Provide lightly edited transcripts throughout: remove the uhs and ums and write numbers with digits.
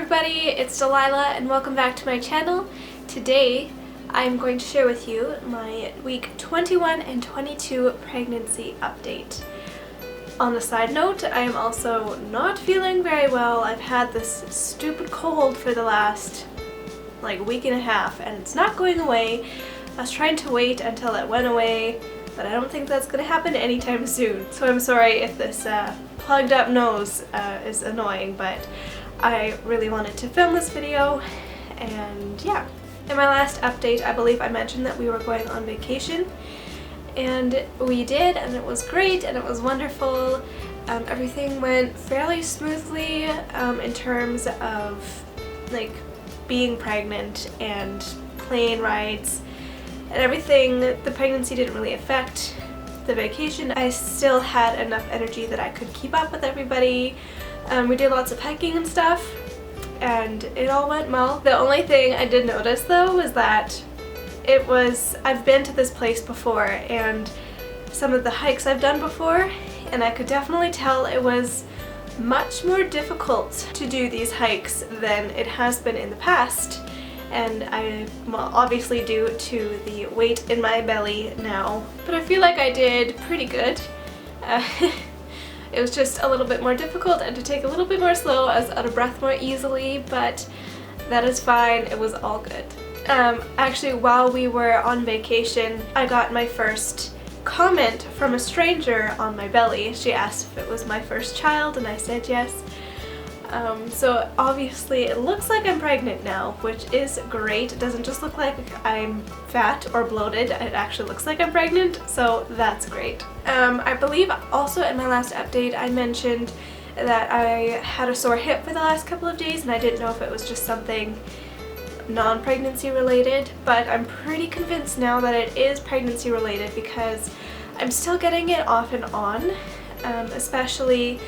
everybody, it's Delilah and welcome back to my channel. Today I'm going to share with you my week 21 and 22 pregnancy update. On a side note, I am also not feeling very well. I've had this stupid cold for the last week and a half and it's not going away. I was trying to wait until it went away, but I don't think that's going to happen anytime soon. So I'm sorry if this plugged up nose is annoying, but I really wanted to film this video, and yeah. In my last update, I believe I mentioned that we were going on vacation, and we did, and it was great, and it was wonderful. Everything went fairly smoothly in terms of being pregnant and plane rides and everything. The pregnancy didn't really affect the vacation. I still had enough energy that I could keep up with everybody. We did lots of hiking and stuff, and it all went well. The only thing I did notice though was that I've been to this place before and some of the hikes I've done before, and I could definitely tell it was much more difficult to do these hikes than it has been in the past. And obviously due to the weight in my belly now. But I feel like I did pretty good. It was just a little bit more difficult and to take a little bit more slow. I was out of breath more easily, but that is fine. It was all good. Actually, while we were on vacation, I got my first comment from a stranger on my belly. She asked if it was my first child and I said yes. So obviously it looks like I'm pregnant now, which is great. It doesn't just look like I'm fat or bloated, it actually looks like I'm pregnant, so that's great. I believe also in my last update I mentioned that I had a sore hip for the last couple of days and I didn't know if it was just something non-pregnancy related, but I'm pretty convinced now that it is pregnancy related because I'm still getting it off and on, especially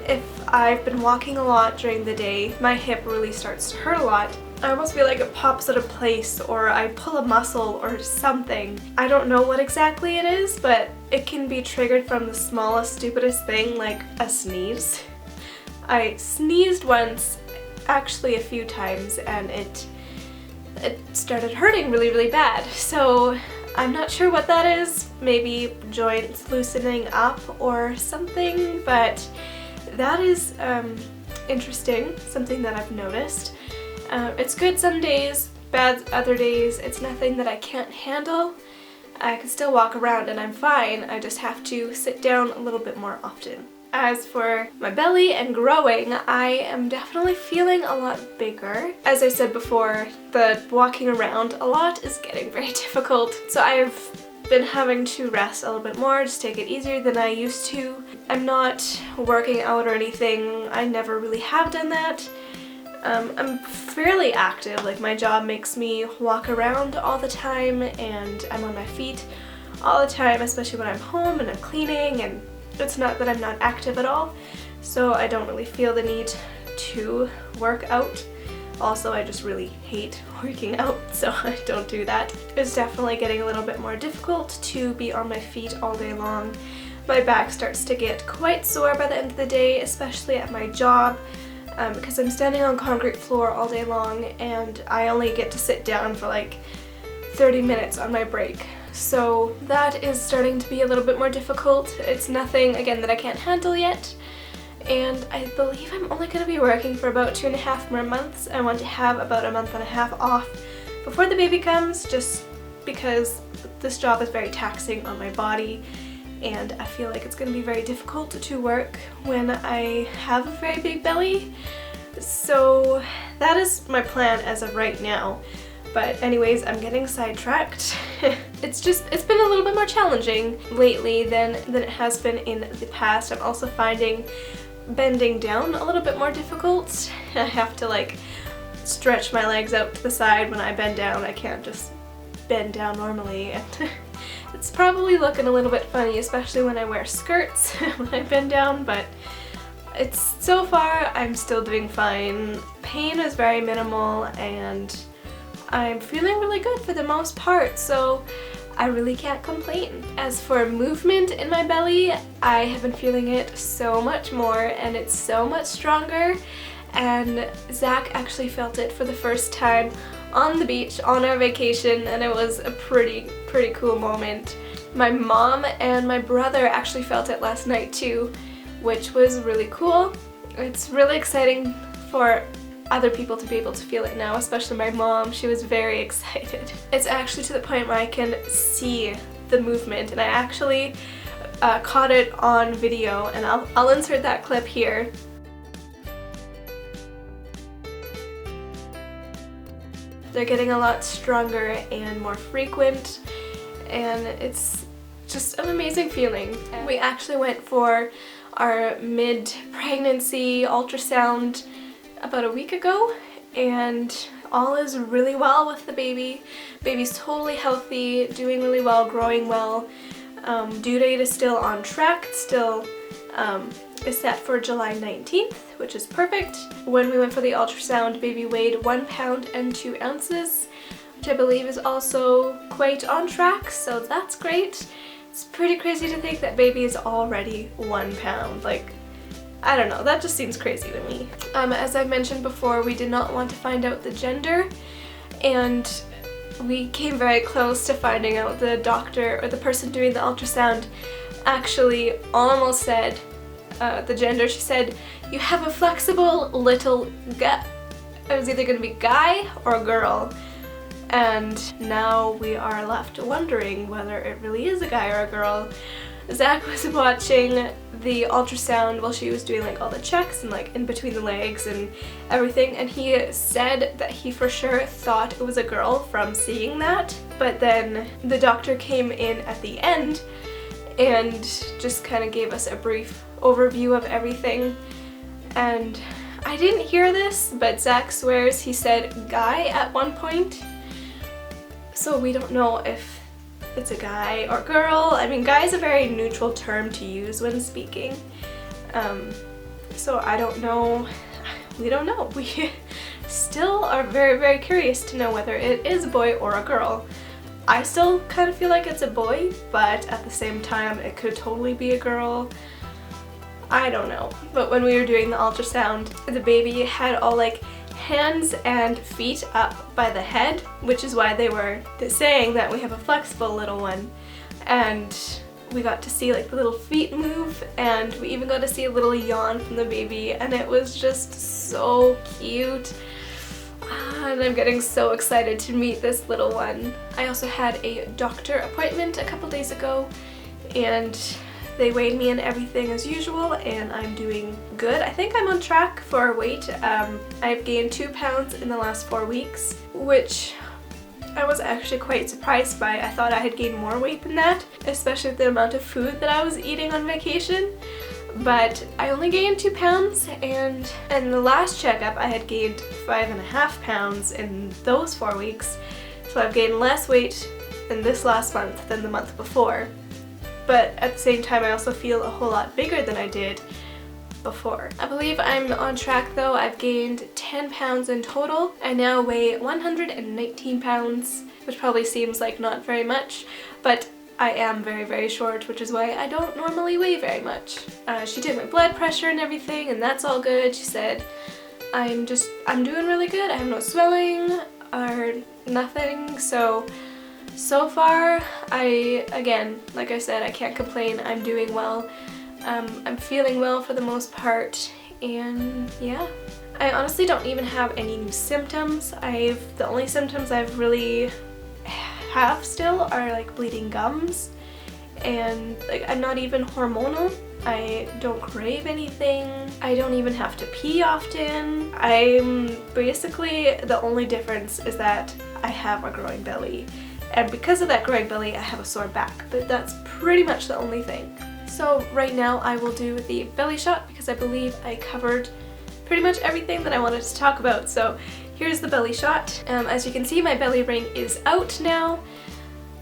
if I've been walking a lot during the day. My hip really starts to hurt a lot. I almost feel like it pops out of place or I pull a muscle or something. I don't know what exactly it is, but it can be triggered from the smallest, stupidest thing, like a sneeze. I sneezed once, actually a few times, and it started hurting really, really bad. So I'm not sure what that is. Maybe joints loosening up or something, but that is interesting, something that I've noticed. It's good some days, bad other days. It's nothing that I can't handle. I can still walk around and I'm fine. I just have to sit down a little bit more often. As for my belly and growing, I am definitely feeling a lot bigger. As I said before, the walking around a lot is getting very difficult. So I've been having to rest a little bit more, just take it easier than I used to. I'm not working out or anything. I never really have done that. I'm fairly active, like my job makes me walk around all the time and I'm on my feet all the time, especially when I'm home and I'm cleaning, and it's not that I'm not active at all, so I don't really feel the need to work out. Also, I just really hate working out, so I don't do that. It's definitely getting a little bit more difficult to be on my feet all day long. My back starts to get quite sore by the end of the day, especially at my job, because I'm standing on concrete floor all day long and I only get to sit down for 30 minutes on my break. So that is starting to be a little bit more difficult. It's nothing, again, that I can't handle yet. And I believe I'm only going to be working for about 2.5 more months. I want to have about a month and a half off before the baby comes, just because this job is very taxing on my body and I feel like it's going to be very difficult to work when I have a very big belly. So that is my plan as of right now. But anyways, I'm getting sidetracked. It's been a little bit more challenging lately than it has been in the past. I'm also finding bending down a little bit more difficult. I have to stretch my legs out to the side when I bend down. I can't just bend down normally, and it's probably looking a little bit funny, especially when I wear skirts when I bend down, but so far I'm still doing fine. Pain is very minimal and I'm feeling really good for the most part, so I really can't complain. As for movement in my belly, I have been feeling it so much more and it's so much stronger, and Zach actually felt it for the first time on the beach on our vacation, and it was a pretty cool moment. My mom and my brother actually felt it last night too, which was really cool. It's really exciting for other people to be able to feel it now, especially my mom. She was very excited. It's actually to the point where I can see the movement, and I actually caught it on video, and I'll insert that clip here. They're getting a lot stronger and more frequent, and it's just an amazing feeling. We actually went for our mid-pregnancy ultrasound about a week ago, and all is really well with the baby. Baby's totally healthy, doing really well, growing well. Due date is still on track, still is set for July 19th, which is perfect. When we went for the ultrasound, baby weighed 1 pound and 2 ounces, which I believe is also quite on track, so that's great. It's pretty crazy to think that baby is already 1 pound. Like, I don't know, that just seems crazy to me. As I've mentioned before, we did not want to find out the gender, and we came very close to finding out. The doctor, or the person doing the ultrasound, actually almost said the gender. She said, "You have a flexible little guy." It was either going to be guy or girl. And now we are left wondering whether it really is a guy or a girl. Zach was watching the ultrasound while she was doing like all the checks and like in between the legs and everything, and he said that he for sure thought it was a girl from seeing that, but then the doctor came in at the end and just kind of gave us a brief overview of everything. And I didn't hear this, but Zach swears he said guy at one point, so we don't know if it's a guy or girl. I mean, guy is a very neutral term to use when speaking, so I don't know. We don't know. We still are very curious to know whether it is a boy or a girl. I still kind of feel like it's a boy, but at the same time it could totally be a girl. I don't know. But when we were doing the ultrasound, the baby had all like hands and feet up by the head, which is why they were saying that we have a flexible little one. And we got to see like the little feet move, and we even got to see a little yawn from the baby, and it was just so cute. And I'm getting so excited to meet this little one. I also had a doctor appointment a couple days ago, and they weighed me and everything as usual, and I'm doing good. I think I'm on track for weight. I've gained 2 pounds in the last 4 weeks, which I was actually quite surprised by. I thought I had gained more weight than that, especially with the amount of food that I was eating on vacation. But I only gained 2 pounds, and in the last checkup I had gained 5.5 pounds in those 4 weeks. So I've gained less weight in this last month than the month before. But at the same time, I also feel a whole lot bigger than I did before. I believe I'm on track though. I've gained 10 pounds in total. I now weigh 119 pounds, which probably seems like not very much, but I am very short, which is why I don't normally weigh very much. She did my blood pressure and everything, and that's all good. She said I'm doing really good. I have no swelling or nothing, so far, again, like I said, I can't complain. I'm doing well. I'm feeling well for the most part, and yeah. I honestly don't even have any new symptoms. The only symptoms I've really have still are like bleeding gums, and like I'm not even hormonal. I don't crave anything. I don't even have to pee often. I'm basically, the only difference is that I have a growing belly. And because of that growing belly, I have a sore back, but that's pretty much the only thing. So right now I will do the belly shot because I believe I covered pretty much everything that I wanted to talk about. So here's the belly shot. As you can see, my belly ring is out now.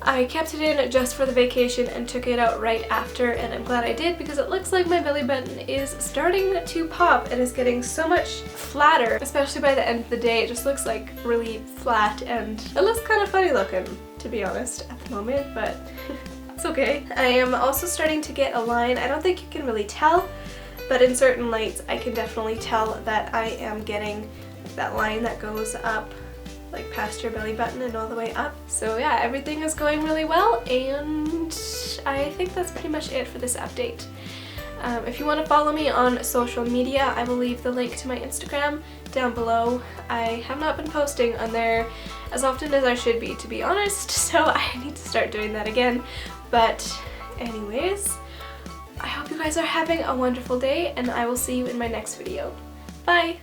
I kept it in just for the vacation and took it out right after, and I'm glad I did because it looks like my belly button is starting to pop and is getting so much flatter, especially by the end of the day. It just looks like really flat, and it looks kind of funny looking, to be honest, at the moment, but it's okay. I am also starting to get a line. I don't think you can really tell, but in certain lights I can definitely tell that I am getting that line that goes up like past your belly button and all the way up. So yeah, everything is going really well, and I think that's pretty much it for this update. If you want to follow me on social media, I will leave the link to my Instagram down below. I have not been posting on there as often as I should be, to be honest, so I need to start doing that again. But anyways, I hope you guys are having a wonderful day, and I will see you in my next video. Bye!